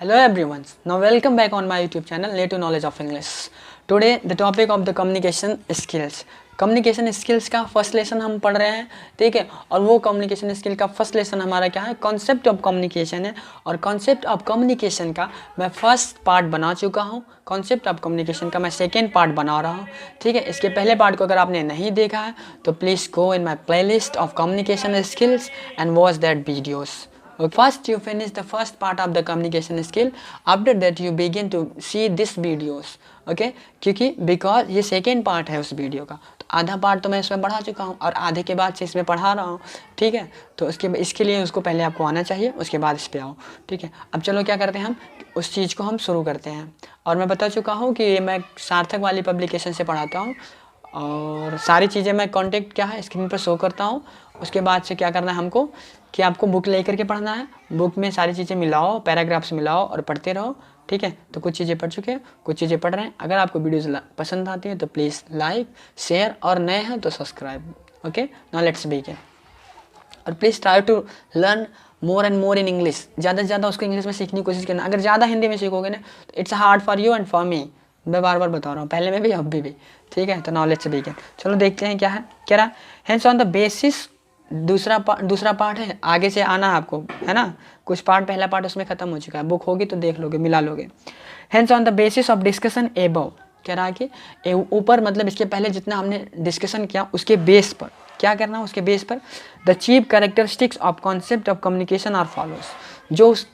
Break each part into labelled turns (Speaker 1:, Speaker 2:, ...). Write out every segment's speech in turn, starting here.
Speaker 1: Hello everyone. Now welcome back on my YouTube channel Native Knowledge of English. Today the topic of the communication skills. Communication skills का first lesson हम पढ़ रहे हैं, ठीक है। और वो कम्युनिकेशन स्किल का फर्स्ट लेसन हमारा क्या है, कॉन्सेप्ट ऑफ कम्युनिकेशन है। और कॉन्सेप्ट ऑफ कम्युनिकेशन का मैं फर्स्ट पार्ट बना चुका हूँ, कॉन्सेप्ट ऑफ कम्युनिकेशन का मैं सेकेंड पार्ट बना रहा हूँ, ठीक है। इसके पहले पार्ट को अगर आपने नहीं देखा है तो please go in my playlist of communication skills and watch that videos. First you finish the first part of the communication skill, after that you begin to see this videos, okay. क्योंकि because ये second part है उस video का, तो आधा part तो मैं इसमें पढ़ा चुका हूँ और आधे के बाद से इसमें पढ़ा रहा हूँ, ठीक है। तो इसके लिए उसको पहले आपको आना चाहिए, उसके बाद इस पर आओ, ठीक है। अब चलो क्या करते हैं, हम उस चीज़ को हम शुरू करते हैं। और मैं बता चुका हूँ कि मैं सार्थक वाली पब्लिकेशन से पढ़ाता हूँ और सारी चीज़ें मैं कॉन्टेक्ट क्या है स्क्रीन पर शो करता हूँ। उसके बाद से क्या करना है हमको कि आपको बुक लेकर के पढ़ना है, बुक में सारी चीज़ें मिलाओ, पैराग्राफ्स मिलाओ और पढ़ते रहो, ठीक है। तो कुछ चीज़ें पढ़ चुके हैं, कुछ चीज़ें पढ़ रहे हैं। अगर आपको वीडियोज़ पसंद आती है तो प्लीज़ लाइक शेयर और नए हैं तो subscribe, okay. Now let's begin. और please try to learn more and more in English. ज़्यादा से ज़्यादा उसको इंग्लिश में सीखने की कोशिश करना। अगर ज़्यादा हिंदी में सीखोगे ना तो it's hard for you and for me. मैं बार बार बता रहा हूँ, पहले में भी अब भी, ठीक है। तो नाउ लेट्स बिगिन। चलो देखते हैं क्या है, क्या रहा। हेंस ऑन द बेसिस दूसरा पार्ट है, आगे से आना है आपको, है ना। कुछ पार्ट, पहला पार्ट उसमें खत्म हो चुका है, बुक होगी तो देख लोगे, मिला लोगे। Hence on the basis of discussion above, कह रहा है कि ऊपर मतलब इसके पहले जितना हमने डिस्कशन किया उसके बेस पर क्या करना है, उसके बेस पर the chief characteristics of concept of communication are follows. जो उस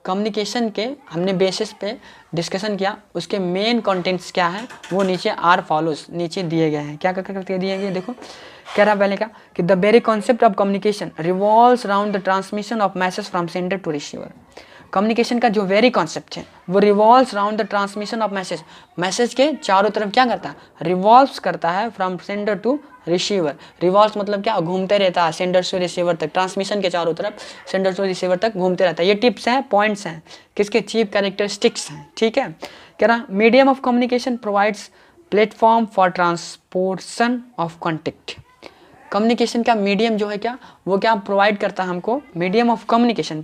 Speaker 1: कम्युनिकेशन के हमने बेसिस पे डिस्कशन किया उसके मेन कंटेंट्स क्या है वो नीचे आर फॉलोज नीचे दिए गए हैं। क्या करके दिए गए, देखो कह रहा पहले का कि the very concept of communication revolves around the transmission of message from sender to receiver. Communication का जो वेरी कॉन्सेप्ट है वो revolves around the transmission of message, message के चारों तरफ क्या करता है, रिवॉल्व्स करता है from sender to receiver. Revolves मतलब क्या, घूमते रहता है सेंडर से रिसीवर तक, ट्रांसमिशन के चारों तरफ सेंडर से रिसीवर तक घूमते रहता है। ये टिप्स हैं, पॉइंट्स हैं, किसके, चीफ कैरेक्टरिस्टिक्स हैं, ठीक है। कह रहा medium of communication provides platform for transportation of contact. Communication का मीडियम जो है क्या, वो क्या प्रोवाइड करता है हमको, मीडियम ऑफ कम्युनिकेशन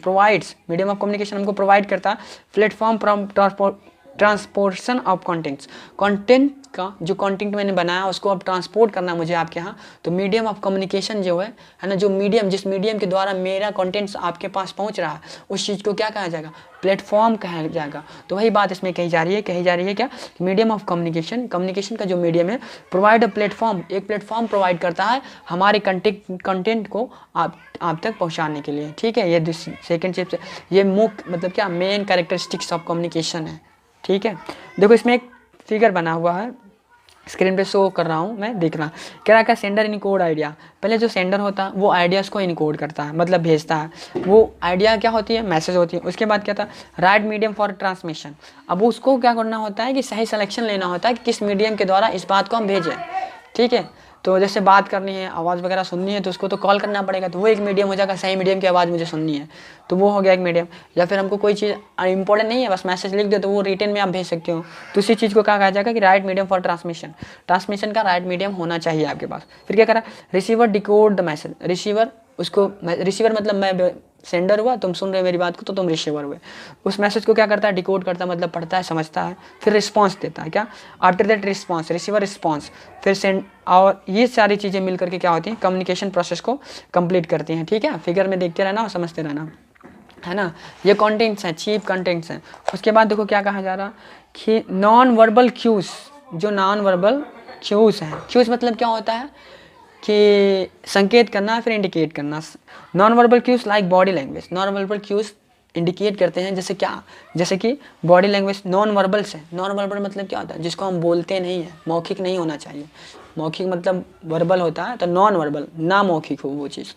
Speaker 1: हमको प्रोवाइड करता है platform from transportation of contents. Content का जो कंटेंट मैंने बनाया उसको अब ट्रांसपोर्ट करना है मुझे आपके यहाँ, तो मीडियम ऑफ कम्युनिकेशन जो है ना, जो मीडियम, जिस मीडियम के द्वारा मेरा कंटेंट्स आपके पास पहुँच रहा है उस चीज़ को क्या कहा जाएगा, प्लेटफॉर्म कहा जाएगा। तो वही बात इसमें कही जा रही है क्या, मीडियम ऑफ कम्युनिकेशन का जो मीडियम है प्रोवाइड अ प्लेटफॉर्म, एक प्लेटफॉर्म प्रोवाइड करता है हमारे कंटेंट को आप तक पहुँचाने के लिए, ठीक है। ये सेकेंड चीज, ये मुख्य मतलब क्या, मेन कैरेक्टरिस्टिक्स ऑफ कम्युनिकेशन है, ठीक है। देखो इसमें एक फिगर बना हुआ है, स्क्रीन पे शो कर रहा हूँ मैं, देखना। कह रहा है सेंडर इनकोड आइडिया। पहले जो सेंडर होता है वो आइडियाज़ को इनकोड करता है, मतलब भेजता है। वो आइडिया क्या होती है, मैसेज होती है। उसके बाद क्या था, राइट मीडियम फॉर ट्रांसमिशन। अब उसको क्या करना होता है कि सही सिलेक्शन लेना होता है कि किस मीडियम के द्वारा इस बात को हम भेजें, ठीक है। तो जैसे बात करनी है, आवाज़ वगैरह सुननी है तो उसको तो कॉल करना पड़ेगा, तो वो एक मीडियम हो जाएगा, सही मीडियम की आवाज़ मुझे सुननी है तो वो हो गया एक मीडियम। या फिर हमको कोई चीज़ इंपॉर्टेंट नहीं है, बस मैसेज लिख दे तो वो रिटर्न में आप भेज सकते हो, तो उसी चीज़ को क्या कहा जाएगा कि राइट मीडियम फॉर ट्रांसमिशन का राइट मीडियम होना चाहिए आपके पास। फिर क्या करा, receiver decode the message. Receiver मतलब मैं सेंडर हुआ, तुम सुन रहे हो मेरी बात को तो तुम रिसीवर हुए। उस मैसेज को क्या करता है, डिकोड करता है, मतलब पढ़ता है, समझता है, फिर रिस्पांस देता है। क्या, after that response, receiver response, फिर सेंड। और ये सारी चीज़ें मिल करके क्या होती हैं, कम्युनिकेशन प्रोसेस को कंप्लीट करती हैं, ठीक है। फिगर में देखते रहना और समझते रहना, है ना। ये कंटेंट्स हैं, चीप कंटेंट्स हैं। उसके बाद देखो क्या कहा जा रहा कि नॉन वर्बल क्यूज, जो नॉन वर्बल क्यूज हैं, क्यूज मतलब क्या होता है कि संकेत करना, फिर इंडिकेट करना। Non verbal cues like body language, non verbal cues indicate करते हैं, जैसे क्या, जैसे कि बॉडी लैंग्वेज नॉन वर्बल से। नॉन वर्बल मतलब क्या होता है, जिसको हम बोलते नहीं है, मौखिक नहीं होना चाहिए। मौखिक मतलब वर्बल होता है, तो नॉन वर्बल ना मौखिक हो वो चीज़,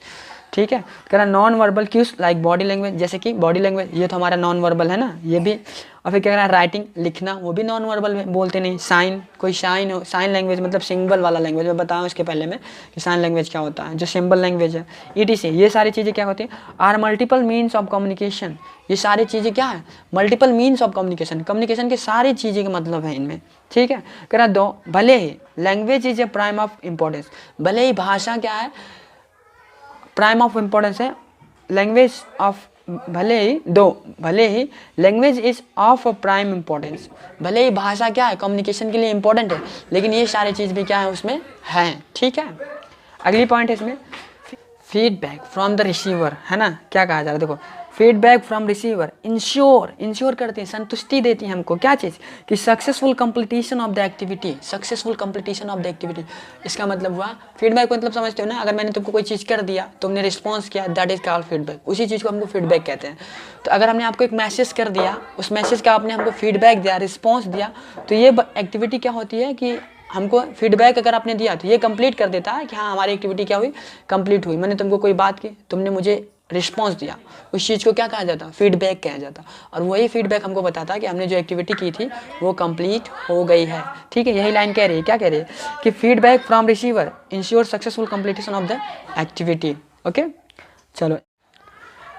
Speaker 1: ठीक है। कह रहा non verbal cues like body language, जैसे कि बॉडी लैंग्वेज ये तो हमारा नॉन वर्बल है ना, ये भी। और फिर कह रहा है राइटिंग, लिखना, वो भी नॉन वर्बल में बोलते नहीं। साइन, कोई साइन हो, साइन लैंग्वेज मतलब सिंबल वाला लैंग्वेज, मैं बताऊँ इसके पहले में कि साइन लैंग्वेज क्या होता है, जो सिंबल लैंग्वेज है, ETC। ये सारी चीज़ें क्या होती है, are multiple means of communication. ये सारी चीज़ें क्या है, मल्टीपल मीन्स ऑफ कम्युनिकेशन की सारी चीज़ें का मतलब है इनमें, ठीक है। कह रहा दो, भले ही language is a prime of importance, भले ही भाषा क्या है, प्राइम ऑफ इम्पोर्टेंस है, लैंग्वेज ऑफ भले ही language is of a prime importance, भले ही भाषा क्या है कम्युनिकेशन के लिए इंपॉर्टेंट है, लेकिन ये सारी चीज़ भी क्या है उसमें हैं, ठीक है। अगली पॉइंट है इसमें फीडबैक फ्रॉम द रिसीवर, है ना, क्या कहा जा रहा है देखो, फीडबैक फ्रॉम रिसीवर इंश्योर करती है, संतुष्टि देती है हमको क्या चीज़ कि successful completion of the activity, successful completion of the activity. इसका मतलब हुआ फीडबैक मतलब समझते हो ना, अगर मैंने तुमको कोई चीज़ कर दिया, तुमने रिस्पॉन्स किया, दैट इज कॉल्ड फीडबैक, उसी चीज़ को हमको फीडबैक कहते हैं। तो अगर हमने आपको एक मैसेज कर दिया, उस मैसेज का आपने हमको फीडबैक दिया, रिस्पॉन्स दिया, तो ये एक्टिविटी क्या होती है कि हमको फीडबैक अगर आपने दिया तो ये कंप्लीट कर देता है कि हाँ हमारी एक्टिविटी क्या हुई, कंप्लीट हुई। मैंने तुमको कोई बात की, तुमने मुझे रिस्पॉन्स दिया, उस चीज़ को क्या कहा जाता, फीडबैक कहा जाता, और वही फीडबैक हमको बताता है कि हमने जो एक्टिविटी की थी वो कंप्लीट हो गई है, ठीक है। यही लाइन कह रही है, क्या कह रही है कि feedback from receiver ensure successful completion of the activity. Okay, चलो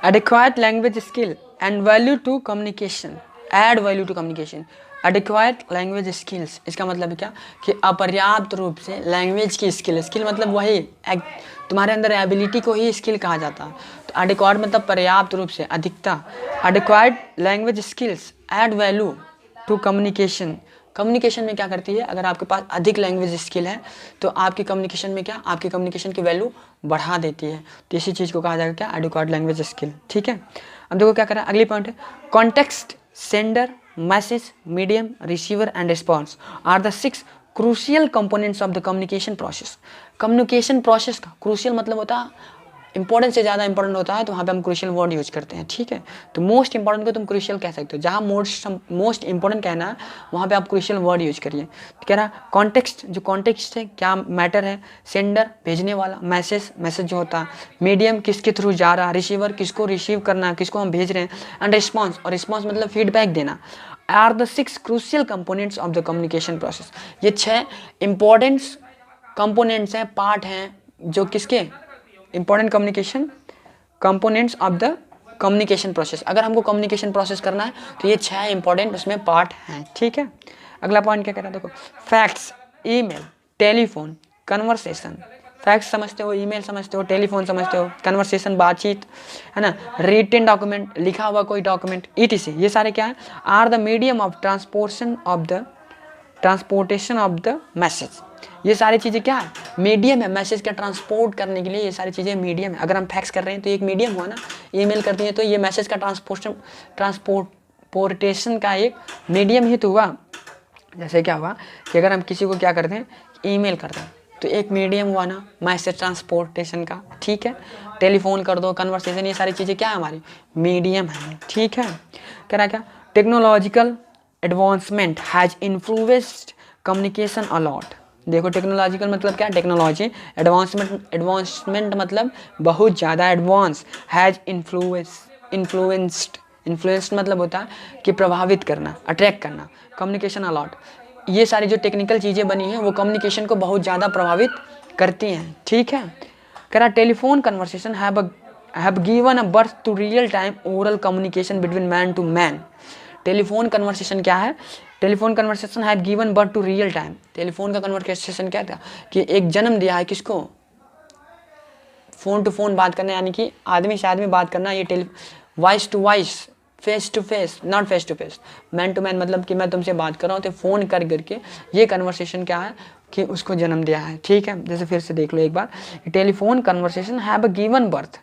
Speaker 1: adequate language skill and value to communication, add value to communication। adequate language skills इसका मतलब क्या कि अपर्याप्त रूप से लैंग्वेज की स्किल, स्किल मतलब वही तुम्हारे अंदर एबिलिटी को ही स्किल कहा जाता है। तो adequate मतलब पर्याप्त रूप से, अधिकता। adequate language skills add value to communication, communication में क्या करती है, अगर आपके पास अधिक लैंग्वेज स्किल है तो आपकी कम्युनिकेशन में क्या, आपकी कम्युनिकेशन की वैल्यू बढ़ा देती है। तो इसी चीज़ को कहा जाएगा क्या, एडिक्वेट लैंग्वेज स्किल, ठीक है। अब देखो क्या करें, अगली पॉइंट है context, sender, message, medium, receiver and response are the 6 crucial components of the communication process. Communication process का क्रूशियल मतलब होता है इंपॉर्टेंट से ज़्यादा इंपॉर्टेंट होता है, तो वहाँ पे हम क्रूशियल वर्ड यूज करते हैं, ठीक है। तो मोस्ट इंपॉर्टेंट को तुम क्रूशियल कह सकते हो, जहाँ मोस्ट इंपॉर्टेंट कहना है वहाँ पे आप क्रूशियल वर्ड यूज करिए। तो कह रहा कॉन्टेक्स्ट, जो कॉन्टेक्स्ट है क्या मैटर है, सेंडर भेजने वाला, मैसेज जो होता है, मीडियम किसके थ्रू जा रहा है, रिसीवर किसको रिसीव करना है, किसको हम भेज रहे हैं, एंड रिस्पॉन्स, और रिस्पॉन्स मतलब फीडबैक देना, are the 6 crucial components of the communication process. ये 6 इंपॉर्टेंट्स कंपोनेंट्स हैं, पार्ट हैं, जो किसके important communication components of the communication process. अगर हमको कम्युनिकेशन प्रोसेस करना है तो ये 6 इंपॉर्टेंट उसमें पार्ट हैं, ठीक है। अगला पॉइंट क्या कह रहा है देखो, fax, email, telephone, conversation. Fax समझते हो, ईमेल समझते हो, टेलीफोन समझते हो, कन्वर्सेशन बातचीत, है ना, रिटन डॉक्यूमेंट, लिखा हुआ कोई डॉक्यूमेंट, ईटीसी, ये सारे क्या है, are the medium of transportation of the message. ये सारी चीज़ें क्या है, मीडियम है मैसेज का ट्रांसपोर्ट करने के लिए, ये सारी चीज़ें मीडियम है। अगर हम फैक्स कर रहे हैं तो एक मीडियम हुआ ना, ईमेल करते हैं तो ये मैसेज का ट्रांसपोर्टेशन का एक मीडियम ही तो हुआ। जैसे क्या हुआ कि अगर हम किसी को क्या करते हैं, ईमेल करते हैं, तो एक मीडियम हुआ ना मैसेज ट्रांसपोर्टेशन का, ठीक है। टेलीफोन कर दो, कन्वर्सेशन, ये सारी चीज़ें क्या है हमारी, मीडियम है, ठीक है। कह रहा क्या, technological advancement has influenced communication a lot. देखो टेक्नोलॉजिकल मतलब क्या, टेक्नोलॉजी, एडवांसमेंट मतलब बहुत ज़्यादा एडवांस, हैज़ इन्फ्लुएंस्ड मतलब होता है कि प्रभावित करना, अट्रैक्ट करना, कम्युनिकेशन अलॉट। ये सारी जो टेक्निकल चीज़ें बनी हैं वो कम्युनिकेशन को बहुत ज़्यादा प्रभावित करती हैं, ठीक है। कह रहा telephone conversation have given a birth to real time oral communication between man to man. Telephone conversation क्या है, telephone conversation have given birth to real time. Telephone का कन्वर्सेशन क्या था कि एक जन्म दिया है किसको, फ़ोन टू फ़ोन बात करना, यानी कि आदमी से आदमी बात करना, ये voice to voice, face to face, not face to face, man to man, मतलब कि मैं तुमसे बात कर रहा हूँ तो फ़ोन कर करके, ये कन्वर्सेशन क्या है कि उसको जन्म दिया है, ठीक है। जैसे फिर से देख लो एक बार, telephone conversation have a given birth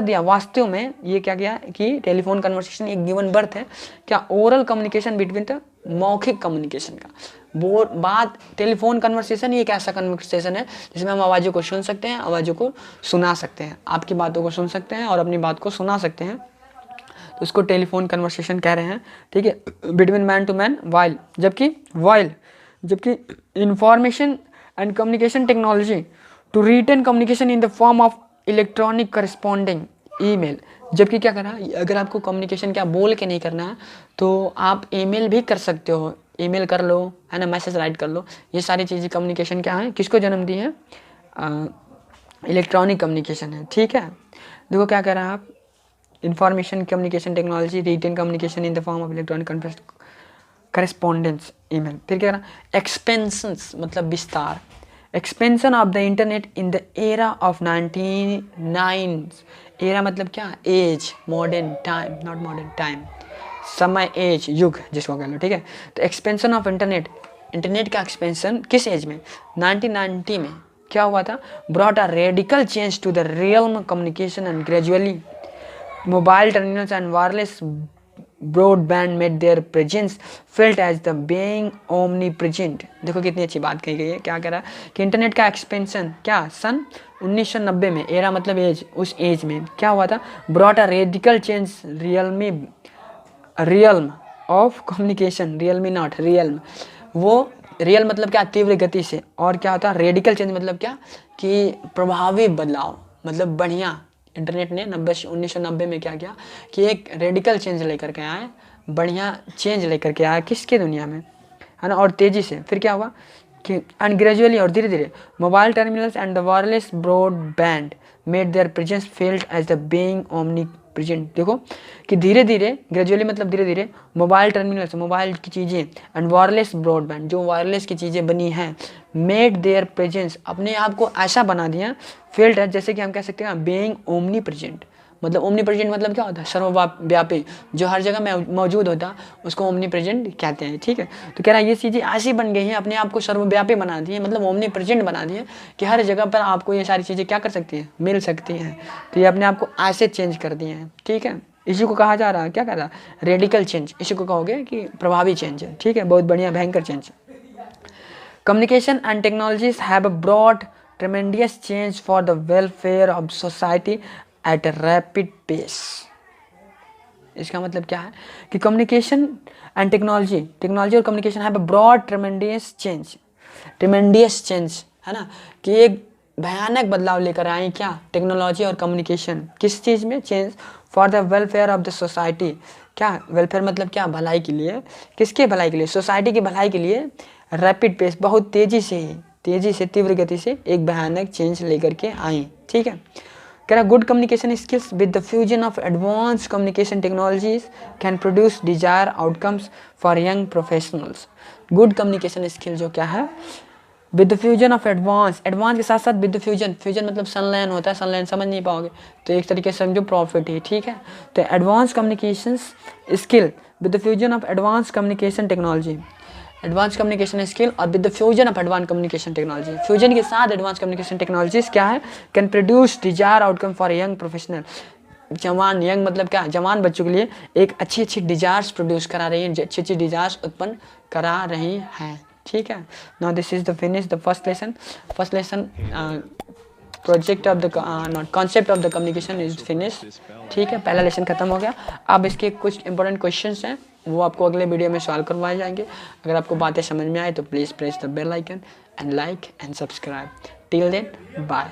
Speaker 1: दिया, वास्तव में ये क्या किया कि टेलीफोन कन्वर्सेशन एक गिवन बर्थ है क्या, ओरल कम्युनिकेशन बिटवीन द मौखिक कम्युनिकेशन का वो बात। टेलीफोन कन्वर्सेशन ये एक ऐसा कन्वर्सेशन है जिसमें हम आवाज़ों को सुन सकते हैं, आवाज़ों को सुना सकते हैं, आपकी बातों को सुन सकते हैं और अपनी बात को सुना सकते हैं, तो उसको टेलीफोन कन्वर्सेशन कह रहे हैं, ठीक है। बिटवीन मैन टू मैन, जबकि information and communication technology to written communication in the form of electronic corresponding email. जबकि क्या करना, अगर आपको कम्युनिकेशन क्या बोल के नहीं करना है तो आप ईमेल भी कर सकते हो, ईमेल कर लो, है ना, मैसेज राइट कर लो। ये सारी चीज़ें कम्युनिकेशन क्या है, किसको जन्म दी है, इलेक्ट्रॉनिक कम्युनिकेशन है, ठीक है। देखो क्या कह रहा है आप, information communication technology written communication in the form of electronic correspondence email. फिर क्या कह रहा, एक्सपेंशंस मतलब विस्तार, expansion of the internet in the era of 1990s era मतलब क्या, age, modern time, not modern time, समय, एज, युग जिसको कह लो, ठीक है। तो एक्सपेंशन ऑफ इंटरनेट का एक्सपेंशन किस एज में, 1990 में क्या हुआ था, brought a radical change to the real communication and gradually mobile terminals and wireless broadband made their presence felt as the being omnipresent. देखो कितनी अच्छी बात कही गई है, क्या कह रहा है कि इंटरनेट का एक्सपेंशन क्या सन 1990 में, एरा मतलब एज, उस एज में क्या हुआ था, brought a radical change realm of communication, Realme not realm, वो रियल मतलब क्या, तीव्र गति से, और क्या होता है रेडिकल चेंज मतलब क्या कि प्रभावी बदलाव, मतलब बढ़िया। इंटरनेट ने 1990 में क्या किया कि एक रेडिकल चेंज लेकर के आए, बढ़िया चेंज लेकर के आया किसके दुनिया में, है ना, और तेज़ी से। फिर क्या हुआ कि एंड ग्रेजुअली, और धीरे धीरे mobile terminals and the wireless broadband made their presence felt as the being omnipresent. देखो कि धीरे धीरे, ग्रेजुअली मतलब धीरे धीरे, मोबाइल टर्मिनल्स, मोबाइल की चीज़ें, एंड वायरलेस ब्रॉडबैंड, जो वायरलेस की चीज़ें बनी हैं, मेड देयर प्रेजेंस, अपने आप को ऐसा बना दिया, फेल्ट है, जैसे कि हम कह सकते हैं बीइंग ओमनी प्रेजेंट। मतलब ओमनी प्रेजेंट मतलब क्या होता है, सर्वव्यापी, जो हर जगह में मौजूद होता उसको ओमनी प्रेजेंट कहते हैं, ठीक है। तो कह रहा है ये चीज़ें ऐसी बन गई हैं, अपने आप को सर्वव्यापी बना दी है, मतलब ओमनी प्रेजेंट बना दी है कि हर जगह पर आपको ये सारी चीज़ें क्या कर सकती हैं, मिल सकती हैं। तो ये अपने आप को ऐसे चेंज कर दिए हैं, ठीक है। इसी को कहा जा रहा है, क्या कह रहा है, रेडिकल चेंज, इसी को कहोगे कि प्रभावी चेंज है, ठीक है, बहुत बढ़िया, भयंकर change. Communication and technologies have brought tremendous change for the welfare of society at a rapid pace. इसका मतलब क्या है कि कम्युनिकेशन एंड टेक्नोलॉजी और communication have broad tremendous change, है ना, कि एक भयानक बदलाव लेकर आए, क्या, टेक्नोलॉजी और कम्युनिकेशन, किस चीज़ में change, for the welfare of the society, क्या वेलफेयर मतलब क्या, भलाई के लिए, किसके भलाई के लिए, सोसाइटी की भलाई के लिए, रैपिड पेस, बहुत तेज़ी से तीव्र गति से एक भयानक चेंज लेकर के आई, ठीक है। कह रहा good communication skills with the fusion of advance communication technologies can produce desire outcomes for young professionals. Good communication skill जो क्या है, with the fusion of advance के साथ साथ विद द फ्यूजन मतलब संलयन होता है, संलयन समझ नहीं पाओगे तो एक तरीके से समझो प्रॉफिट ही, ठीक है। तो advance communication skill with the fusion of advance communication technology, advance communication skill और with the fusion of advance communication technology, fusion के साथ एडवांस कम्युनिकेशन टेक्नोलॉजीज क्या है, can produce desire outcome for young professional, जवान, young मतलब क्या, जवान बच्चों के लिए एक अच्छी डिजायर्स प्रोड्यूस करा रही है, अच्छी डिजायर्स उत्पन्न करा रही हैं, ठीक है। Now this is the finish the first lesson project of the not concept of the communication is finish, ठीक है, पहला लेसन खत्म हो गया। अब इसके कुछ इंपॉर्टेंट क्वेश्चंस हैं, वो आपको अगले वीडियो में सॉल्व करवाए जाएंगे। अगर आपको बातें समझ में आए तो please press the bell icon and like and subscribe. Till then bye.